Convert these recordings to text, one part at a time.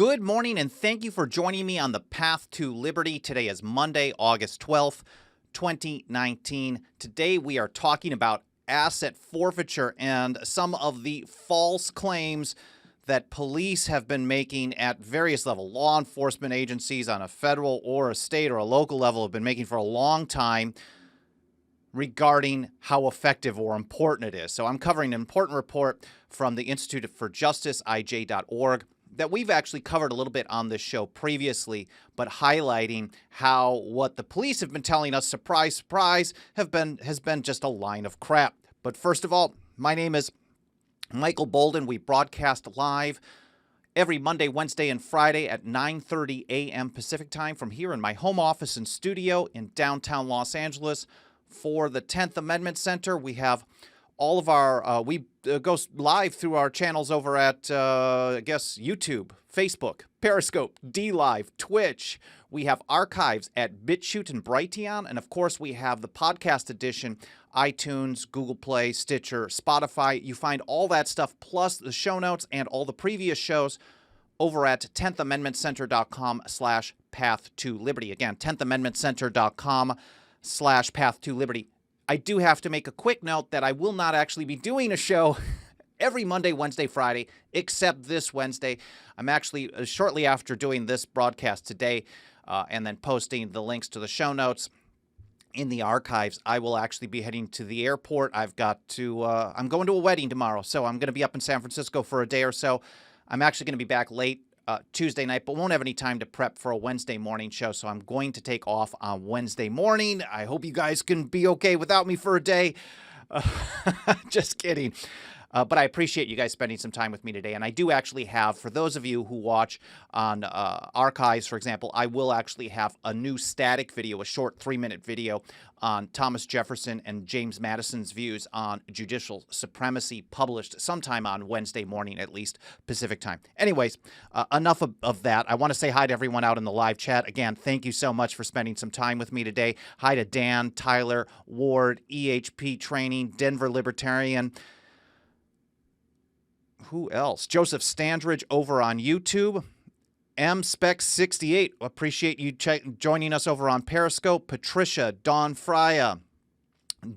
Good morning, and thank you for joining me on the Path to Liberty. Today is Monday, August 12th, 2019. Today we are talking about asset forfeiture and some of the false claims that police have been making at various levels. Law enforcement agencies on a federal or a state or a local level have been making for a long time regarding how effective or important it is. So I'm covering an important report from the Institute for Justice, IJ.org, that we've actually covered a little bit on this show previously, but highlighting how what the police have been telling us, surprise, surprise, has been just a line of crap. But first of all, my name is Michael Bolden. We broadcast live every Monday, Wednesday, and Friday at 9:30 a.m. Pacific time from here in my home office and studio in downtown Los Angeles. For the 10th Amendment Center, we have all of our, we go live through our channels over at, YouTube, Facebook, Periscope, DLive, Twitch. We have archives at BitChute and Brighteon. And of course, we have the podcast edition, iTunes, Google Play, Stitcher, Spotify. You find all that stuff, plus the show notes and all the previous shows over at 10thamendmentcenter.com/path to liberty. Again, 10thamendmentcenter.com/path to liberty. I do have to make a quick note that I will not actually be doing a show every Monday, Wednesday, Friday, except this Wednesday. I'm actually, shortly after doing this broadcast today and then posting the links to the show notes in the archives, I will actually be heading to the airport. I'm going to a wedding tomorrow, so I'm going to be up in San Francisco for a day or so. I'm actually going to be back late Tuesday night, but won't have any time to prep for a Wednesday morning show, so I'm going to take off on Wednesday morning. I hope you guys can be okay without me for a day. Just kidding. But I appreciate you guys spending some time with me today. And I do actually have, for those of you who watch on archives, for example, I will actually have a new static video, a short 3-minute video on Thomas Jefferson and James Madison's views on judicial supremacy, published sometime on Wednesday morning, at least Pacific time. Anyways, enough of that. I want to say hi to everyone out in the live chat. Again, thank you so much for spending some time with me today. Hi to Dan, Tyler, Ward, EHP Training, Denver Libertarian. Who else? Joseph Standridge over on YouTube. MSpec68, appreciate you joining us over on Periscope. Patricia, Dawn Frya,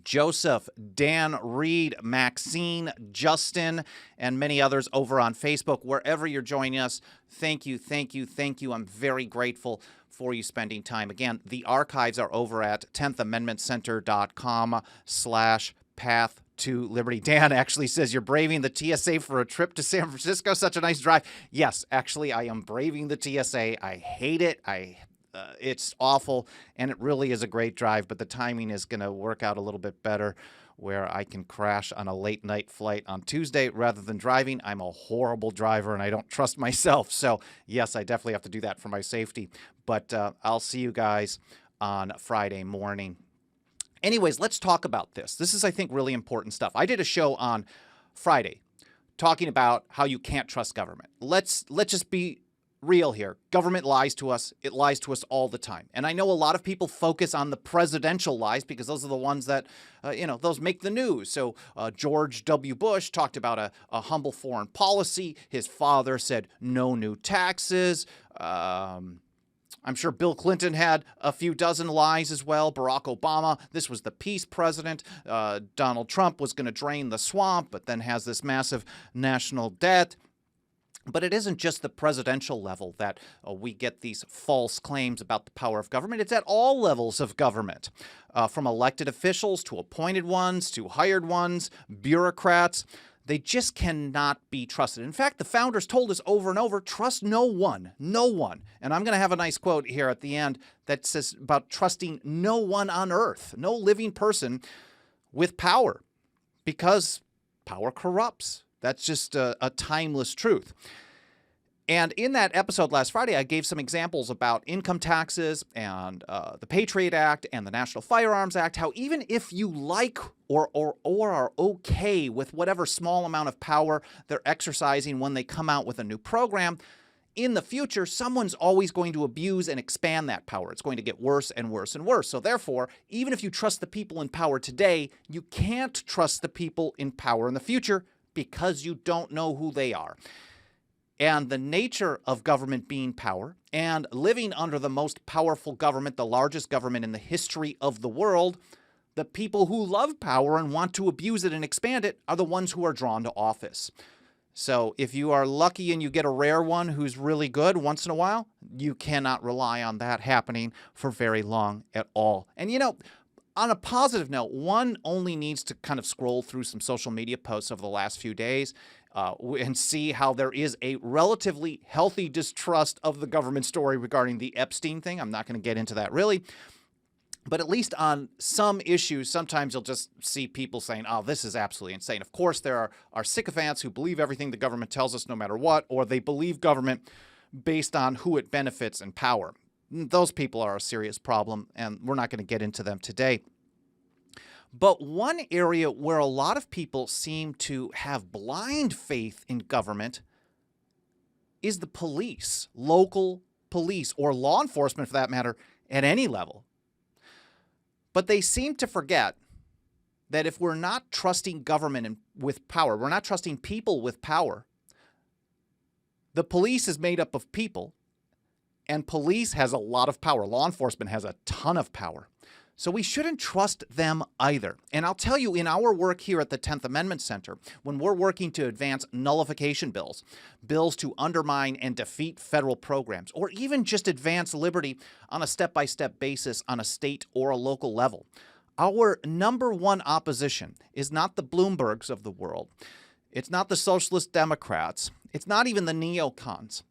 Joseph, Dan Reed, Maxine, Justin, and many others over on Facebook. Wherever you're joining us, thank you, thank you, thank you. I'm very grateful for you spending time. Again, the archives are over at 10thamendmentcenter.com/path to liberty. Dan actually says you're braving the TSA for a trip to San Francisco. Such a nice drive. Yes, actually, I am braving the TSA. I hate it. It's awful, and it really is a great drive, but the timing is going to work out a little bit better where I can crash on a late night flight on Tuesday rather than driving. I'm a horrible driver, and I don't trust myself. So, yes, I definitely have to do that for my safety. But I'll see you guys on Friday morning. Anyways, let's talk about this. This is, I think, really important stuff. I did a show on Friday talking about how you can't trust government. Let's just be real here. Government lies to us. It lies to us all the time. And I know a lot of people focus on the presidential lies because those are the ones that, those make the news. So George W. Bush talked about a humble foreign policy. His father said no new taxes. I'm sure Bill Clinton had a few dozen lies as well. Barack Obama, this was the peace president. Donald Trump was going to drain the swamp, but then has this massive national debt. But it isn't just the presidential level that we get these false claims about the power of government. It's at all levels of government, from elected officials to appointed ones to hired ones, bureaucrats. They just cannot be trusted. In fact, the founders told us over and over, trust no one, no one. And I'm going to have a nice quote here at the end that says about trusting no one on earth, no living person with power, because power corrupts. That's just a timeless truth. And in that episode last Friday, I gave some examples about income taxes and the Patriot Act and the National Firearms Act, how even if you like or are okay with whatever small amount of power they're exercising when they come out with a new program, in the future, someone's always going to abuse and expand that power. It's going to get worse and worse and worse. So therefore, even if you trust the people in power today, you can't trust the people in power in the future because you don't know who they are. And the nature of government being power and living under the most powerful government, the largest government in the history of the world, the people who love power and want to abuse it and expand it are the ones who are drawn to office. So if you are lucky and you get a rare one who's really good once in a while, you cannot rely on that happening for very long at all. And on a positive note, one only needs to kind of scroll through some social media posts over the last few days and see how there is a relatively healthy distrust of the government story regarding the Epstein thing. I'm not going to get into that really. But at least on some issues, sometimes you'll just see people saying, oh, this is absolutely insane. Of course, there are sycophants who believe everything the government tells us no matter what, or they believe government based on who it benefits and power. Those people are a serious problem, and we're not going to get into them today. But one area where a lot of people seem to have blind faith in government is the police, local police, or law enforcement for that matter, at any level. But they seem to forget that if we're not trusting government with power, we're not trusting people with power, the police is made up of people, and police has a lot of power. Law enforcement has a ton of power. So we shouldn't trust them either. And I'll tell you, in our work here at the 10th Amendment Center, when we're working to advance nullification bills, bills to undermine and defeat federal programs, or even just advance liberty on a step-by-step basis on a state or a local level, our number one opposition is not the Bloombergs of the world. It's not the Socialist Democrats. It's not even the neocons.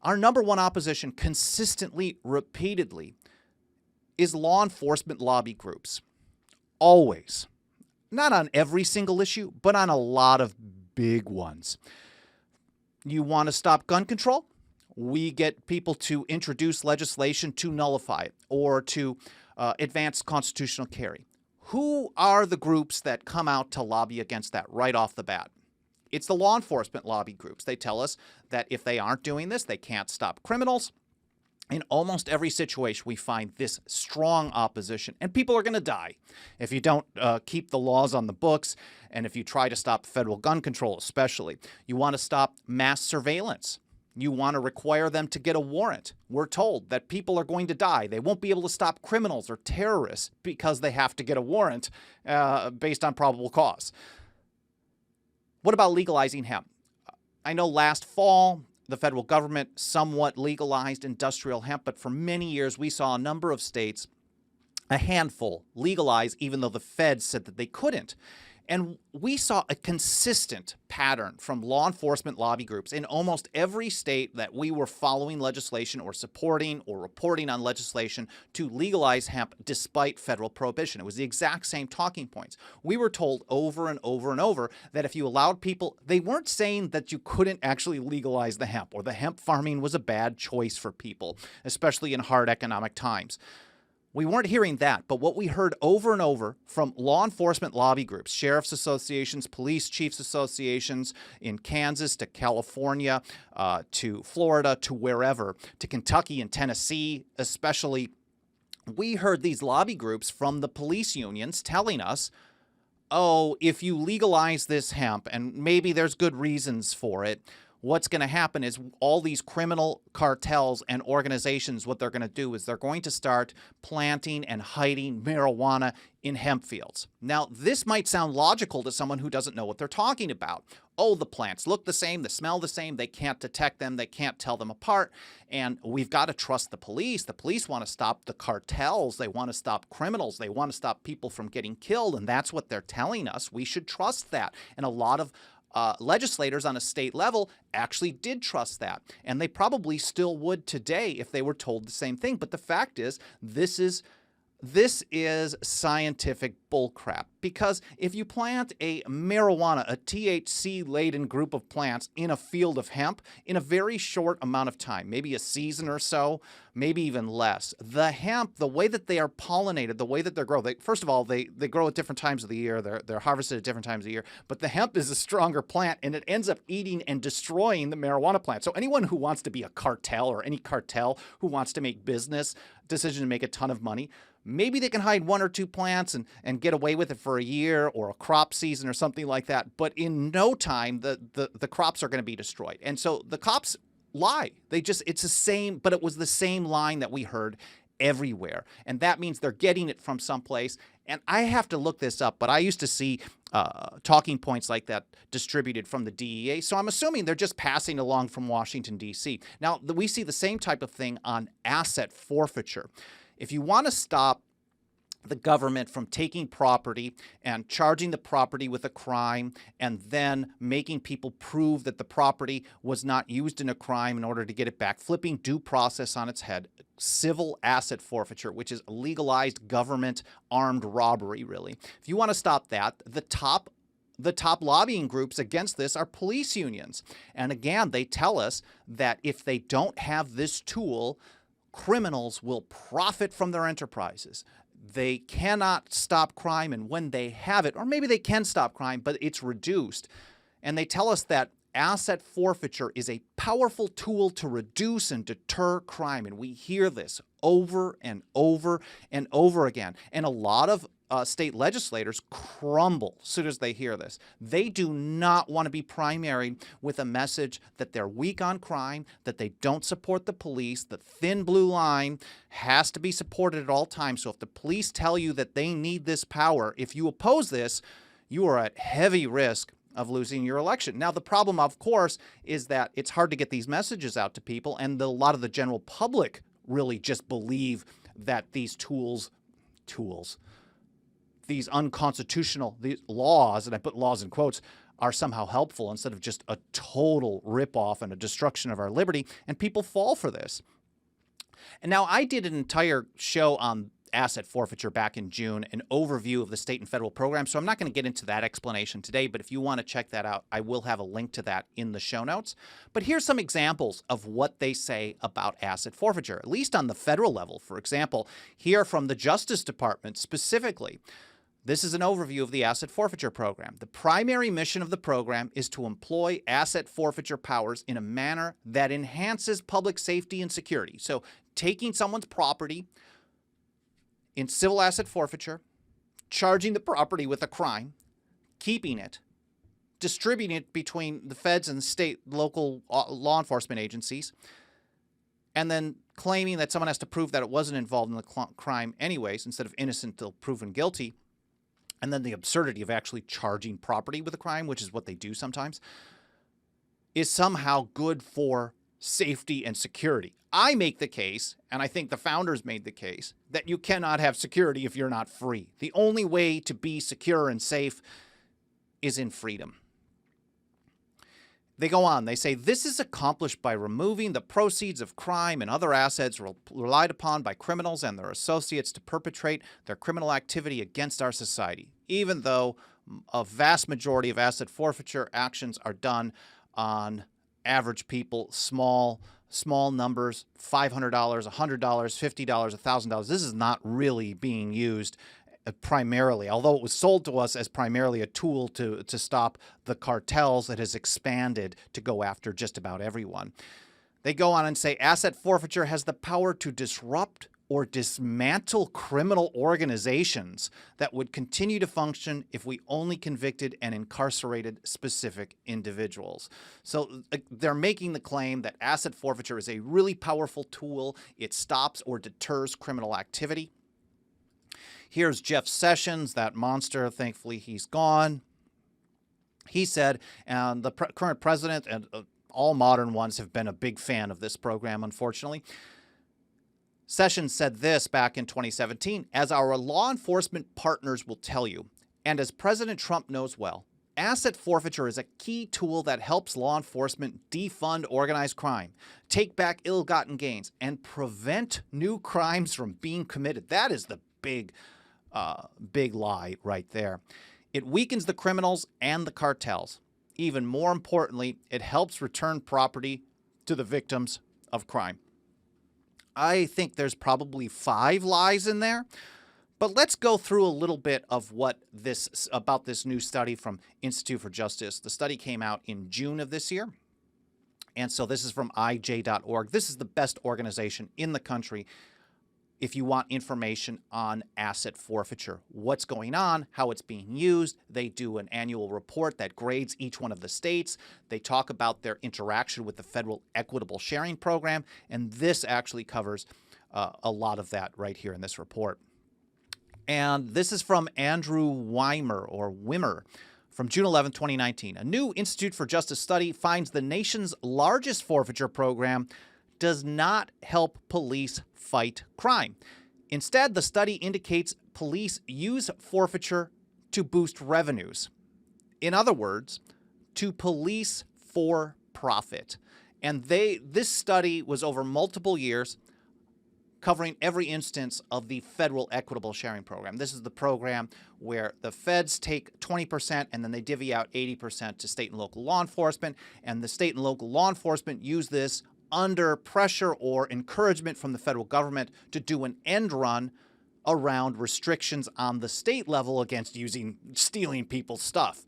Our number one opposition consistently, repeatedly, is law enforcement lobby groups. Always. Not on every single issue, but on a lot of big ones. You want to stop gun control? We get people to introduce legislation to nullify it or to advance constitutional carry. Who are the groups that come out to lobby against that right off the bat? It's the law enforcement lobby groups. They tell us that if they aren't doing this, they can't stop criminals. In almost every situation, we find this strong opposition, and people are going to die if you don't keep the laws on the books, and if you try to stop federal gun control especially. You want to stop mass surveillance. You want to require them to get a warrant. We're told that people are going to die. They won't be able to stop criminals or terrorists because they have to get a warrant based on probable cause. What about legalizing hemp? I know last fall, the federal government somewhat legalized industrial hemp, but for many years we saw a number of states, a handful, legalize even though the feds said that they couldn't. And we saw a consistent pattern from law enforcement lobby groups in almost every state that we were following legislation or supporting or reporting on legislation to legalize hemp despite federal prohibition. It was the exact same talking points. We were told over and over and over that if you allowed people, they weren't saying that you couldn't actually legalize the hemp or the hemp farming was a bad choice for people, especially in hard economic times. We weren't hearing that, but what we heard over and over from law enforcement lobby groups, sheriff's associations, police chiefs associations in Kansas to California to Florida to wherever, to Kentucky and Tennessee especially, we heard these lobby groups from the police unions telling us, oh, if you legalize this hemp, and maybe there's good reasons for it, what's going to happen is all these criminal cartels and organizations, what they're going to do is they're going to start planting and hiding marijuana in hemp fields. Now, this might sound logical to someone who doesn't know what they're talking about. Oh, the plants look the same, they smell the same, they can't detect them, they can't tell them apart, and we've got to trust the police. The police want to stop the cartels, they want to stop criminals, they want to stop people from getting killed, and that's what they're telling us. We should trust that. And a lot of legislators on a state level actually did trust that, and they probably still would today if they were told the same thing. But the fact is, this is scientific bullcrap, because if you plant a marijuana, a THC-laden group of plants in a field of hemp in a very short amount of time, maybe a season or so, maybe even less, the hemp, the way that they are pollinated, the way that they're grown, first of all, they grow at different times of the year, they're harvested at different times of the year, but the hemp is a stronger plant, and it ends up eating and destroying the marijuana plant. So anyone who wants to be a cartel, or any cartel who wants to make business decision to make a ton of money, Maybe they can hide 1 or 2 plants and get away with it for a year or a crop season or something like that. But in no time, the crops are going to be destroyed. And so the cops lie. It's the same, but it was the same line that we heard everywhere. And that means they're getting it from someplace. And I have to look this up, but I used to see talking points like that distributed from the DEA. So I'm assuming they're just passing along from Washington, D.C. Now, we see the same type of thing on asset forfeiture. If you want to stop the government from taking property and charging the property with a crime and then making people prove that the property was not used in a crime in order to get it back, flipping due process on its head, civil asset forfeiture, which is legalized government armed robbery, really. If you want to stop that, the top lobbying groups against this are police unions. And again, they tell us that if they don't have this tool, criminals will profit from their enterprises. They cannot stop crime, and when they have it, or maybe they can stop crime, but it's reduced. And they tell us that asset forfeiture is a powerful tool to reduce and deter crime. And we hear this over and over and over again. And a lot of state legislators crumble as soon as they hear this. They do not want to be primaried with a message that they're weak on crime, that they don't support the police. The thin blue line has to be supported at all times. So if the police tell you that they need this power, if you oppose this, you are at heavy risk of losing your election. Now, the problem, of course, is that it's hard to get these messages out to people, and a lot of the general public really just believe that these these unconstitutional laws, and I put laws in quotes, are somehow helpful instead of just a total ripoff and a destruction of our liberty, and people fall for this. And now I did an entire show on asset forfeiture back in June, an overview of the state and federal program, so I'm not going to get into that explanation today, but if you want to check that out, I will have a link to that in the show notes. But here's some examples of what they say about asset forfeiture, at least on the federal level. For example, here from the Justice Department specifically. This is an overview of the asset forfeiture program. The primary mission of the program is to employ asset forfeiture powers in a manner that enhances public safety and security. So taking someone's property in civil asset forfeiture, charging the property with a crime, keeping it, distributing it between the feds and the state, local law enforcement agencies, and then claiming that someone has to prove that it wasn't involved in the crime anyways, instead of innocent till proven guilty. And then the absurdity of actually charging property with a crime, which is what they do sometimes, is somehow good for safety and security. I make the case, and I think the founders made the case, that you cannot have security if you're not free. The only way to be secure and safe is in freedom. They go on, they say, this is accomplished by removing the proceeds of crime and other assets relied upon by criminals and their associates to perpetrate their criminal activity against our society, even though a vast majority of asset forfeiture actions are done on average people, small numbers, $500, $100, $50, $1,000. This is not really being used primarily, although it was sold to us as primarily a tool to stop the cartels that has expanded to go after just about everyone. They go on and say asset forfeiture has the power to disrupt or dismantle criminal organizations that would continue to function if we only convicted and incarcerated specific individuals. So they're making the claim that asset forfeiture is a really powerful tool. It stops or deters criminal activity. Here's Jeff Sessions, that monster. Thankfully, he's gone. He said, and the current president and all modern ones have been a big fan of this program, unfortunately. Sessions said this back in 2017, as our law enforcement partners will tell you, and as President Trump knows well, asset forfeiture is a key tool that helps law enforcement defund organized crime, take back ill-gotten gains, and prevent new crimes from being committed. That is the big lie right there. It weakens the criminals and the cartels. Even more importantly, it helps return property to the victims of crime. I think there's probably 5 lies in there, but let's go through a little bit of about this new study from Institute for Justice. The study came out in June of this year, and so this is from ij.org. This is the best organization in the country if you want information on asset forfeiture, what's going on, how it's being used. They do an annual report that grades each one of the states. They talk about their interaction with the federal equitable sharing program, and this actually covers a lot of that right here in this report. And this is from Andrew Wimmer from June 11, 2019. A new Institute for Justice study finds the nation's largest forfeiture program does not help police fight crime. Instead, the study indicates police use forfeiture to boost revenues. In other words, to police for profit. And this study was over multiple years, covering every instance of the federal equitable sharing program. This is the program where the feds take 20% and then they divvy out 80% to state and local law enforcement, and the state and local law enforcement use this under pressure or encouragement from the federal government to do an end run around restrictions on the state level against stealing people's stuff.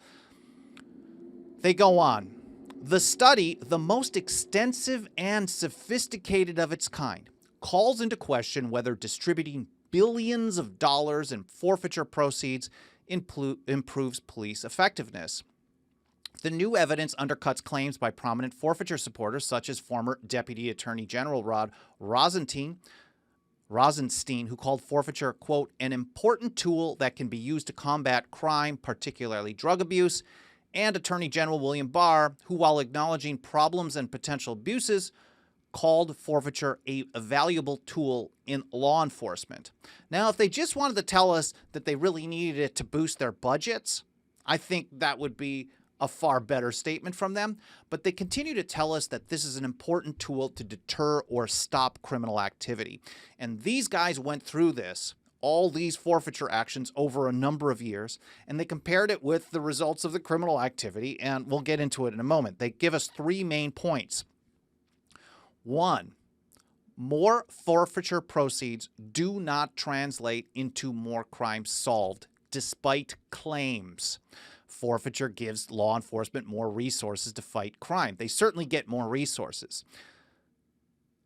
They go on. The study, the most extensive and sophisticated of its kind, calls into question whether distributing billions of dollars in forfeiture proceeds improves police effectiveness. The new evidence undercuts claims by prominent forfeiture supporters, such as former Deputy Attorney General Rod Rosenstein, who called forfeiture, quote, an important tool that can be used to combat crime, particularly drug abuse, and Attorney General William Barr, who, while acknowledging problems and potential abuses, called forfeiture a valuable tool in law enforcement. Now, if they just wanted to tell us that they really needed it to boost their budgets, I think that would be a far better statement from them. But they continue to tell us that this is an important tool to deter or stop criminal activity. And these guys went through all these forfeiture actions over a number of years, and they compared it with the results of the criminal activity, and we'll get into it in a moment. They give us 3 main points. 1, more forfeiture proceeds do not translate into more crimes solved, despite claims. Forfeiture gives law enforcement more resources to fight crime. They certainly get more resources.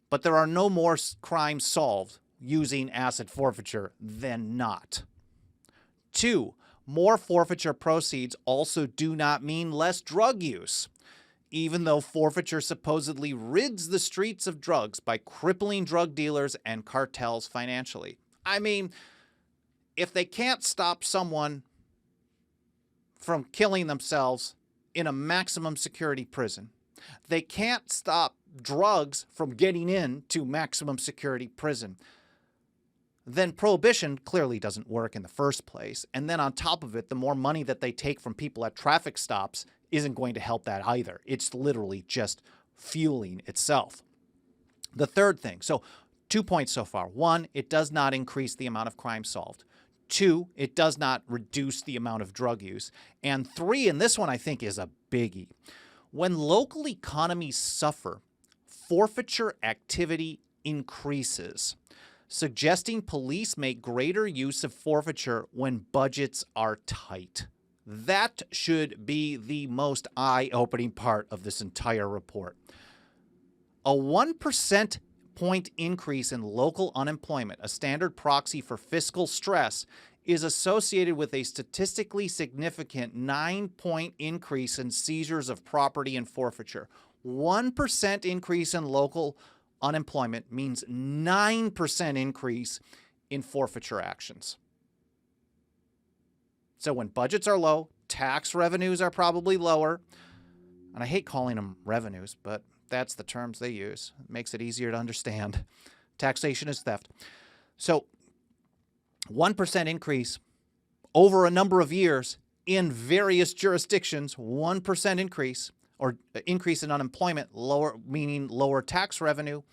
But there are no more crimes solved using asset forfeiture than not. 2, more forfeiture proceeds also do not mean less drug use. Even though forfeiture supposedly rids the streets of drugs by crippling drug dealers and cartels financially. I mean, if they can't stop someone from killing themselves in a maximum security prison, they can't stop drugs from getting into maximum security prison, then prohibition clearly doesn't work in the first place. And then on top of it, the more money that they take from people at traffic stops isn't going to help that either. It's literally just fueling itself. The third thing, so 2 points so far. 1, it does not increase the amount of crime solved. 2, it does not reduce the amount of drug use. And 3, and this one I think is a biggie. When local economies suffer, forfeiture activity increases, suggesting police make greater use of forfeiture when budgets are tight. That should be the most eye-opening part of this entire report. A 1% point increase in local unemployment, a standard proxy for fiscal stress, is associated with a statistically significant 9-point increase in seizures of property and forfeiture. 1% increase in local unemployment means 9% increase in forfeiture actions. So when budgets are low, tax revenues are probably lower. And I hate calling them revenues, but that's the terms they use. It makes it easier to understand. Taxation is theft. So 1% increase over a number of years in various jurisdictions, 1% increase or increase in unemployment, lower meaning lower tax revenue,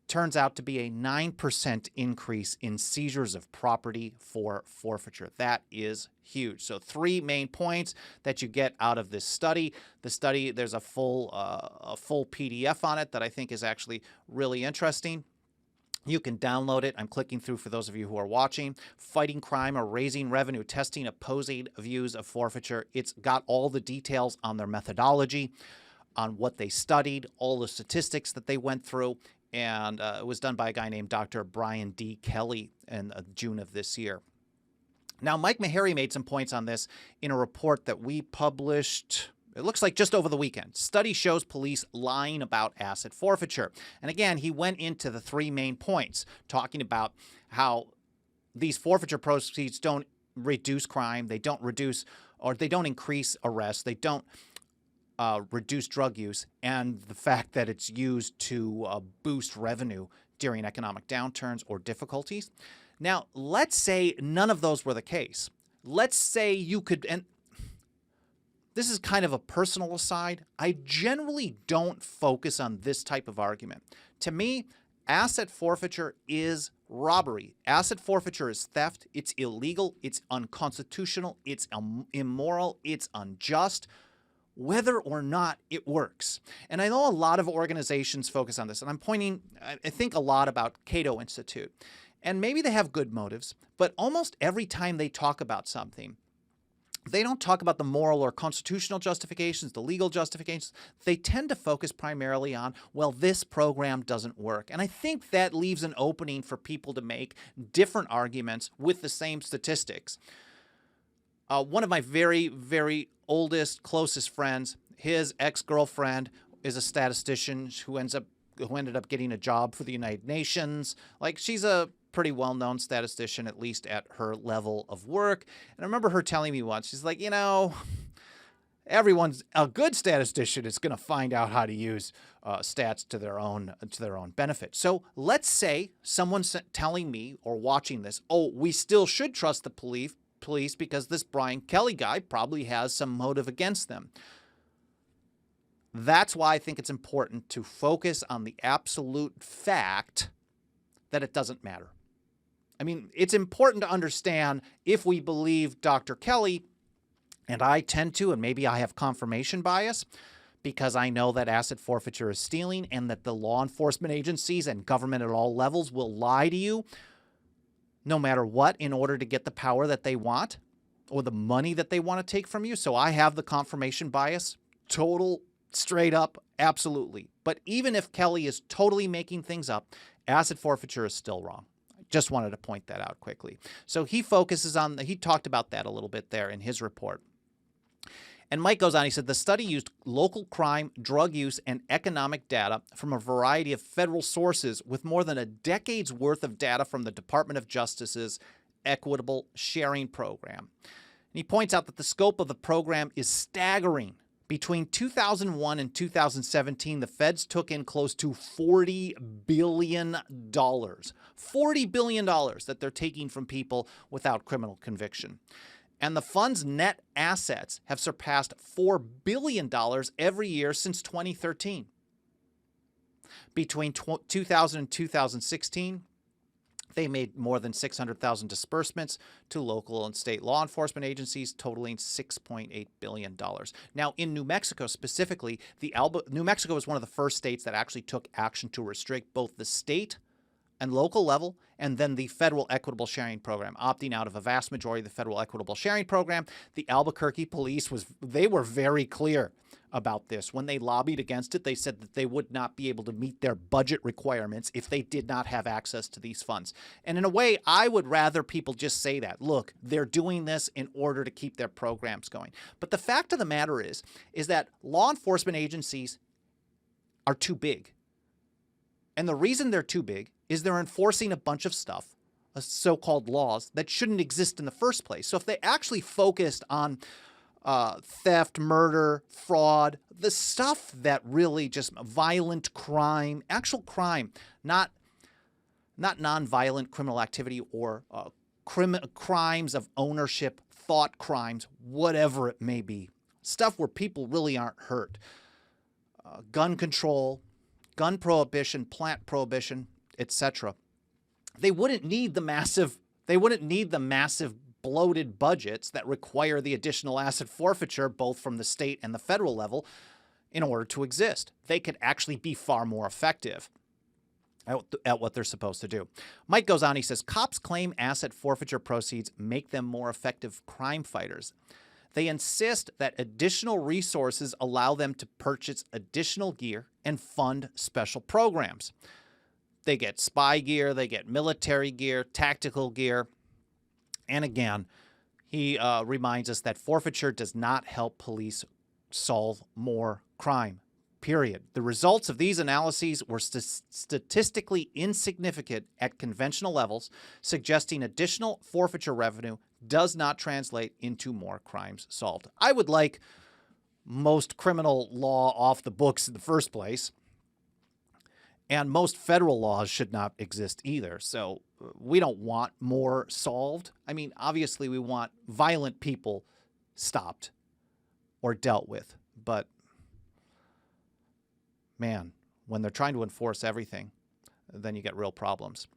turns out to be a 9% increase in seizures of property for forfeiture. That is huge. So 3 main points that you get out of this study. The study, there's a full PDF on it that I think is actually really interesting. You can download it. I'm clicking through for those of you who are watching. Fighting crime or raising revenue, testing opposing views of forfeiture. It's got all the details on their methodology, on what they studied, all the statistics that they went through. And it was done by a guy named Dr. Brian D. Kelly in June of this year. Now, Mike Meharry made some points on this in a report that we published, it looks like just over the weekend. Study shows police lying about asset forfeiture. And again, he went into the three main points, talking about how these forfeiture proceeds don't reduce crime, they don't reduce or they don't increase arrests, they don't reduce drug use, and the fact that it's used to boost revenue during economic downturns or difficulties. Now, let's say none of those were the case. Let's say you could, and this is kind of a personal aside, I generally don't focus on this type of argument. To me, asset forfeiture is robbery. Asset forfeiture is theft. It's illegal. It's unconstitutional. It's immoral. It's unjust, whether or not it works. And I know a lot of organizations focus on this, and I'm pointing, I think a lot about Cato Institute. And maybe they have good motives, but almost every time they talk about something, they don't talk about the moral or constitutional justifications, the legal justifications. They tend to focus primarily on, well, this program doesn't work. And I think that leaves an opening for people to make different arguments with the same statistics. One of my very, very oldest, closest friends, his ex-girlfriend is a statistician who ended up getting a job for the United Nations. Like, she's a pretty well-known statistician, at least at her level of work. And I remember her telling me once, she's like, everyone's a good statistician is going to find out how to use stats to their own benefit. So let's say someone's telling me or watching this, oh, we still should trust the police because this Brian Kelly guy probably has some motive against them. That's why I think it's important to focus on the absolute fact that it doesn't matter. I mean, it's important to understand if we believe Dr. Kelly, and I tend to, and maybe I have confirmation bias, because I know that asset forfeiture is stealing and that the law enforcement agencies and government at all levels will lie to you no matter what in order to get the power that they want or the money that they want to take from you. So I have the confirmation bias, total, straight up, absolutely. But even if Kelly is totally making things up, asset forfeiture is still wrong. I just wanted to point that out quickly. So he talked about that a little bit there in his report. And Mike goes on, he said, the study used local crime, drug use, and economic data from a variety of federal sources with more than a decade's worth of data from the Department of Justice's Equitable Sharing Program. And he points out that the scope of the program is staggering. Between 2001 and 2017, the feds took in close to $40 billion. $40 billion that they're taking from people without criminal conviction. And the fund's net assets have surpassed $4 billion every year since 2013. Between 2000 and 2016, they made more than 600,000 disbursements to local and state law enforcement agencies, totaling $6.8 billion. Now, in New Mexico specifically, New Mexico was one of the first states that actually took action to restrict both the state and local level, and then the federal equitable sharing program, opting out of a vast majority of the federal equitable sharing program. The Albuquerque police they were very clear about this. When they lobbied against it, they said that they would not be able to meet their budget requirements if they did not have access to these funds. And in a way, I would rather people just say that. Look, they're doing this in order to keep their programs going. But the fact of the matter is that law enforcement agencies are too big. And the reason they're too big is they're enforcing a bunch of stuff, so-called laws, that shouldn't exist in the first place. So if they actually focused on theft, murder, fraud, the stuff that really just violent crime, actual crime, not nonviolent criminal activity or crimes of ownership, thought crimes, whatever it may be, stuff where people really aren't hurt, gun control, gun prohibition, plant prohibition, etc. They wouldn't need the massive bloated budgets that require the additional asset forfeiture both from the state and the federal level in order to exist. They could actually be far more effective at what they're supposed to do. Mike goes on, he says, cops claim asset forfeiture proceeds make them more effective crime fighters. They insist that additional resources allow them to purchase additional gear and fund special programs. They get spy gear, they get military gear, tactical gear. And again, he reminds us that forfeiture does not help police solve more crime, period. The results of these analyses were statistically insignificant at conventional levels, suggesting additional forfeiture revenue does not translate into more crimes solved. I would like most criminal law off the books in the first place. And most federal laws should not exist either. So we don't want more solved. I mean, obviously we want violent people stopped or dealt with. But, man, when they're trying to enforce everything, then you get real problems.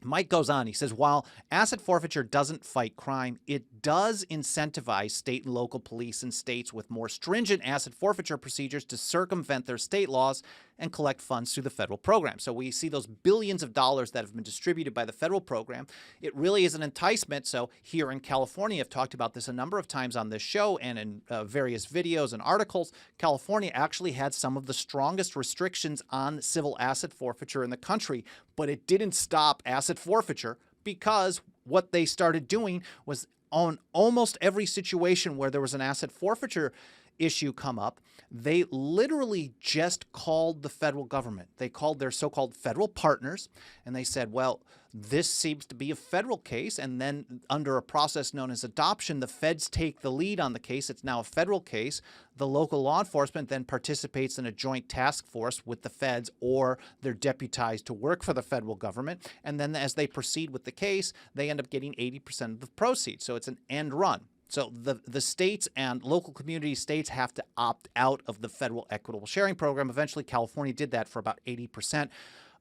Mike goes on. He says, while asset forfeiture doesn't fight crime, it does incentivize state and local police in states with more stringent asset forfeiture procedures to circumvent their state laws and collect funds through the federal program. So we see those billions of dollars that have been distributed by the federal program. It really is an enticement. So here in California, I've talked about this a number of times on this show and in various videos and articles. California actually had some of the strongest restrictions on civil asset forfeiture in the country, but it didn't stop asset forfeiture because what they started doing was on almost every situation where there was an asset forfeiture issue come up, they literally just called the federal government. They called their so-called federal partners, and they said, well, this seems to be a federal case, and then under a process known as adoption, the feds take the lead on the case. It's now a federal case. The local law enforcement then participates in a joint task force with the feds, or they're deputized to work for the federal government, and then as they proceed with the case, they end up getting 80% of the proceeds. So it's an end run. So the states and local community states have to opt out of the federal equitable sharing program. Eventually, California did that for about 80%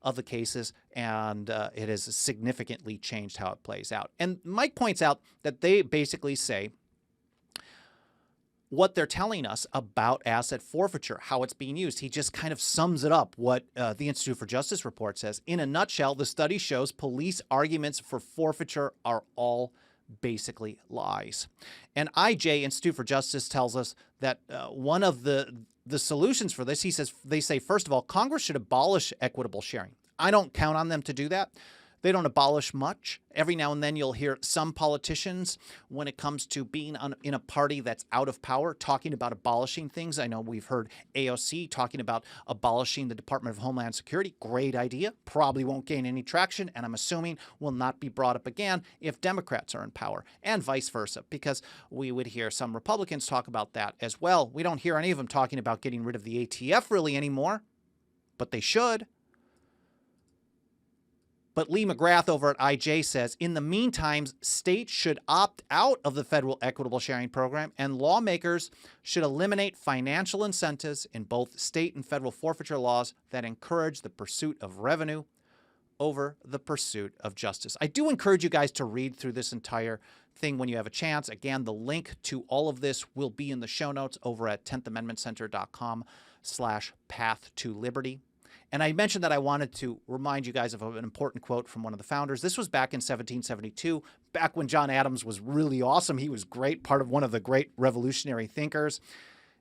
of the cases, and it has significantly changed how it plays out. And Mike points out that they basically say what they're telling us about asset forfeiture, how it's being used. He just kind of sums it up, what the Institute for Justice report says. In a nutshell, the study shows police arguments for forfeiture are all basically lies. And IJ, Institute for Justice, tells us that one of the solutions for this, they say, first of all, Congress should abolish equitable sharing. I don't count on them to do that. They don't abolish much. Every now and then you'll hear some politicians, when it comes to being in a party that's out of power, talking about abolishing things. I know we've heard AOC talking about abolishing the Department of Homeland Security. Great idea. Probably won't gain any traction, and I'm assuming will not be brought up again if Democrats are in power, and vice versa, because we would hear some Republicans talk about that as well. We don't hear any of them talking about getting rid of the ATF really anymore, but they should. But Lee McGrath over at IJ says, in the meantime, states should opt out of the federal equitable sharing program, and lawmakers should eliminate financial incentives in both state and federal forfeiture laws that encourage the pursuit of revenue over the pursuit of justice. I do encourage you guys to read through this entire thing when you have a chance. Again, the link to all of this will be in the show notes over at 10thamendmentcenter.com/path-to-liberty. And I mentioned that I wanted to remind you guys of an important quote from one of the founders. This was back in 1772, back when John Adams was really awesome. He was great, part of one of the great revolutionary thinkers.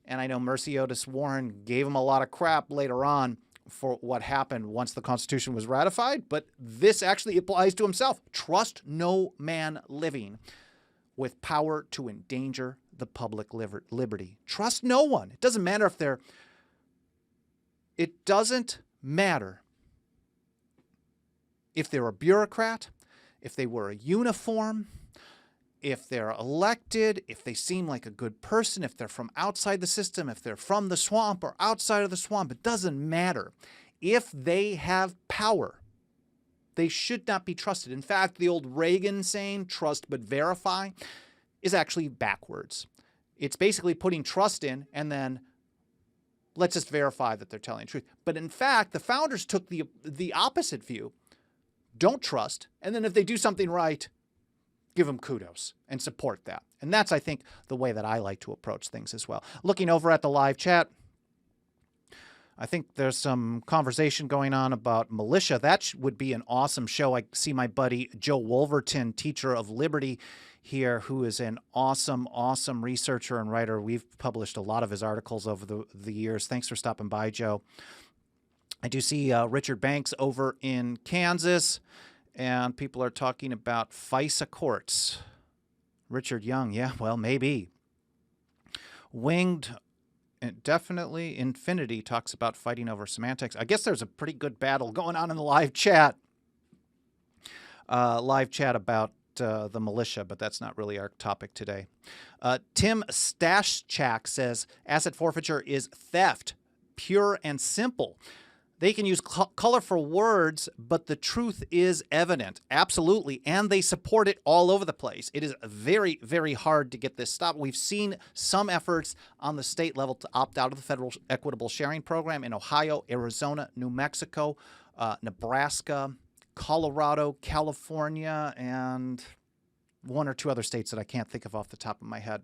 And I know Mercy Otis Warren gave him a lot of crap later on for what happened once the Constitution was ratified. But this actually applies to himself. Trust no man living with power to endanger the public liberty. Trust no one. It doesn't matter if they're... It doesn't matter if they're a bureaucrat, if they wear a uniform, if they're elected, if they seem like a good person, if they're from outside the system, if they're from the swamp or outside of the swamp. It doesn't matter. If they have power, they should not be trusted. In fact, the old Reagan saying, trust but verify, is actually backwards. It's basically putting trust in and then let's just verify that they're telling the truth. But in fact, the founders took the opposite view. Don't trust. And then if they do something right, give them kudos and support that. And that's, I think, the way that I like to approach things as well. Looking over at the live chat, I think there's some conversation going on about militia. That would be an awesome show. I see my buddy Joe Wolverton, teacher of liberty here, who is an awesome, awesome researcher and writer. We've published a lot of his articles over the years. Thanks for stopping by, Joe. I do see Richard Banks over in Kansas, and people are talking about FISA courts. Richard Young, yeah, well, maybe. Winged, definitely. Infinity talks about fighting over semantics. I guess there's a pretty good battle going on in the live chat. About the militia, but that's not really our topic today. Tim Stashchak says, asset forfeiture is theft, pure and simple. They can use colorful words, but the truth is evident. Absolutely. And they support it all over the place. It is very, very hard to get this stopped. We've seen some efforts on the state level to opt out of the federal equitable sharing program in Ohio, Arizona, New Mexico, Nebraska, Colorado, California, and one or two other states that I can't think of off the top of my head.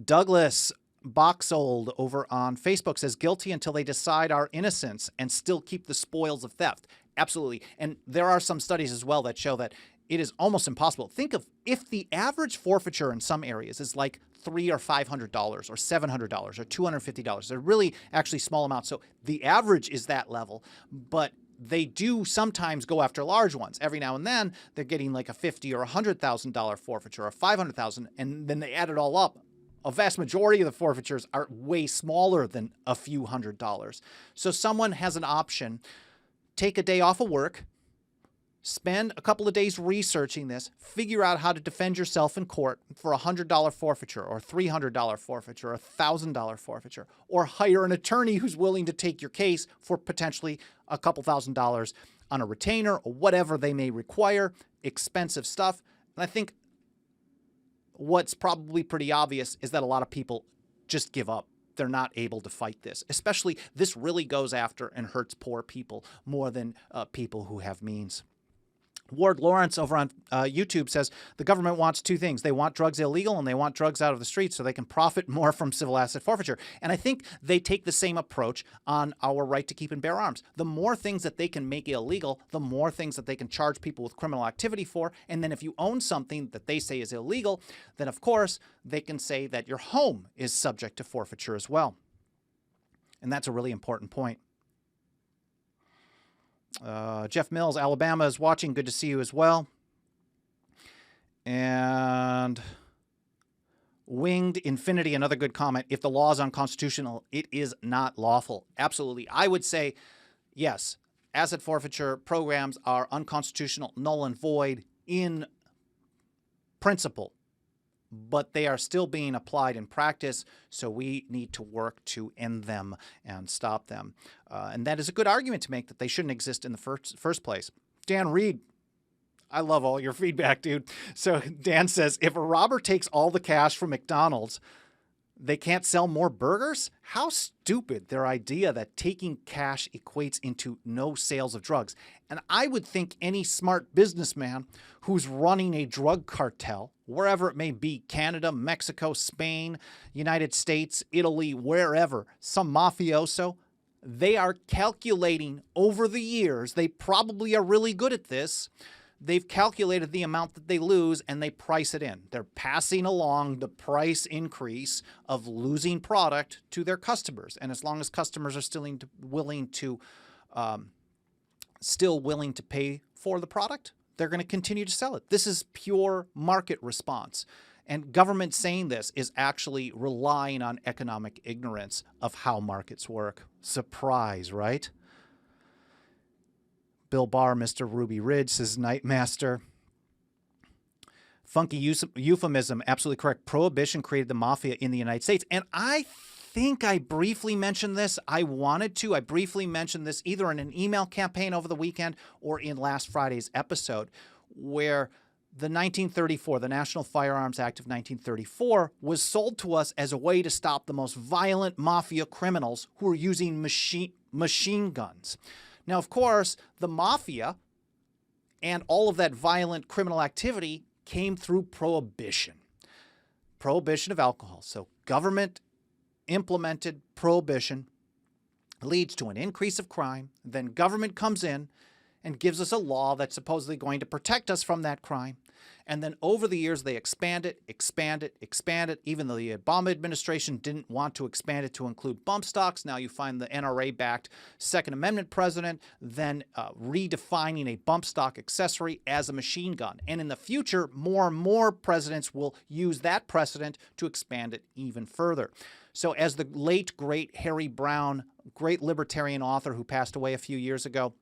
Douglas Boxold over on Facebook says, guilty until they decide our innocence and still keep the spoils of theft. Absolutely. And there are some studies as well that show that it is almost impossible. Think of if the average forfeiture in some areas is like $300 or $500 or $700 or $250. They're really actually small amounts. So the average is that level, but they do sometimes go after large ones. Every now and then they're getting like a $50,000 or $100,000 forfeiture or $500,000, and then they add it all up. A vast majority of the forfeitures are way smaller than a few $100s. So someone has an option: take a day off of work, spend a couple of days researching this, figure out how to defend yourself in court for a $100 forfeiture or $300 forfeiture or $1,000 forfeiture, or hire an attorney who's willing to take your case for potentially a couple $1,000s on a retainer or whatever they may require. Expensive stuff. And I think what's probably pretty obvious is that a lot of people just give up. They're not able to fight this. Especially, this really goes after and hurts poor people more than people who have means. Ward Lawrence over on YouTube says, the government wants two things. They want drugs illegal and they want drugs out of the streets so they can profit more from civil asset forfeiture. And I think they take the same approach on our right to keep and bear arms. The more things that they can make illegal, the more things that they can charge people with criminal activity for. And then if you own something that they say is illegal, then of course they can say that your home is subject to forfeiture as well. And that's a really important point. Jeff Mills, Alabama, is watching. Good to see you as well. And Winged Infinity, another good comment. If the law is unconstitutional, it is not lawful. Absolutely. I would say, yes, asset forfeiture programs are unconstitutional, null and void in principle, but they are still being applied in practice, so we need to work to end them and stop them. And that is a good argument to make that they shouldn't exist in the first place. Dan Reed, I love all your feedback, dude. So Dan says, if a robber takes all the cash from McDonald's, they can't sell more burgers? How stupid their idea that taking cash equates into no sales of drugs. And I would think any smart businessman who's running a drug cartel, wherever it may be, Canada, Mexico, Spain, United States, Italy, wherever, some mafioso, they are calculating over the years, they probably are really good at this, they've calculated the amount that they lose and they price it in. They're passing along the price increase of losing product to their customers. And as long as customers are still willing to pay for the product, they're going to continue to sell it. This is pure market response. And government saying this is actually relying on economic ignorance of how markets work. Surprise, right? Bill Barr, Mr. Ruby Ridge, says Nightmaster. Funky euphemism, absolutely correct. Prohibition created the mafia in the United States. And I think I briefly mentioned this. I briefly mentioned this either in an email campaign over the weekend or in last Friday's episode, where the 1934, the National Firearms Act of 1934, was sold to us as a way to stop the most violent mafia criminals who were using machine guns. Now, of course, the mafia and all of that violent criminal activity came through prohibition. Prohibition of alcohol. So government implemented prohibition leads to an increase of crime. Then government comes in and gives us a law that's supposedly going to protect us from that crime. And then over the years, they expand it. Even though the Obama administration didn't want to expand it to include bump stocks, now you find the NRA-backed Second Amendment president then redefining a bump stock accessory as a machine gun. And in the future, more and more presidents will use that precedent to expand it even further. So as the late, great Harry Browne, great libertarian author who passed away a few years ago,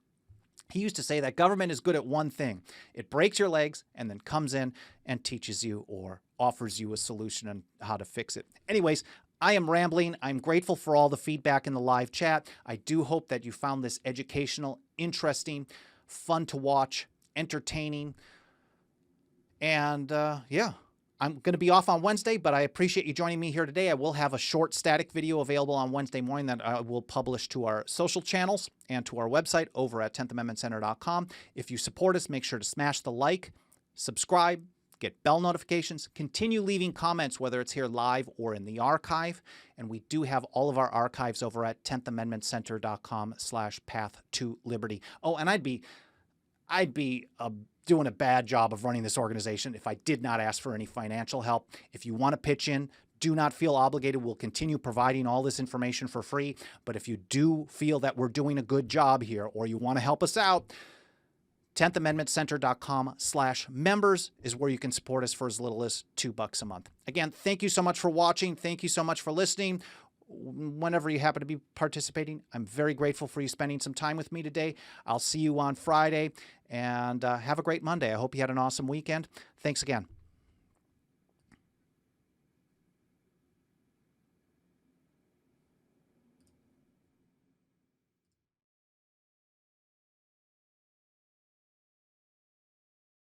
he used to say that government is good at one thing. It breaks your legs and then comes in and teaches you or offers you a solution on how to fix it. Anyways, I am rambling. I'm grateful for all the feedback in the live chat. I do hope that you found this educational, interesting, fun to watch, entertaining. And yeah, I'm going to be off on Wednesday, but I appreciate you joining me here today. I will have a short static video available on Wednesday morning that I will publish to our social channels and to our website over at 10thamendmentcenter.com. If you support us, make sure to smash the like, subscribe, get bell notifications, continue leaving comments, whether it's here live or in the archive. And we do have all of our archives over at 10thamendmentcenter.com/path to liberty. Oh, and I'd be doing a bad job of running this organization if I did not ask for any financial help. If you want to pitch in, do not feel obligated. We'll continue providing all this information for free. But if you do feel that we're doing a good job here or you want to help us out, 10thamendmentcenter.com/members is where you can support us for as little as $2 a month. Again, thank you so much for watching. Thank you so much for listening. Whenever you happen to be participating, I'm very grateful for you spending some time with me today. I'll see you on Friday, and have a great Monday. I hope you had an awesome weekend. Thanks again.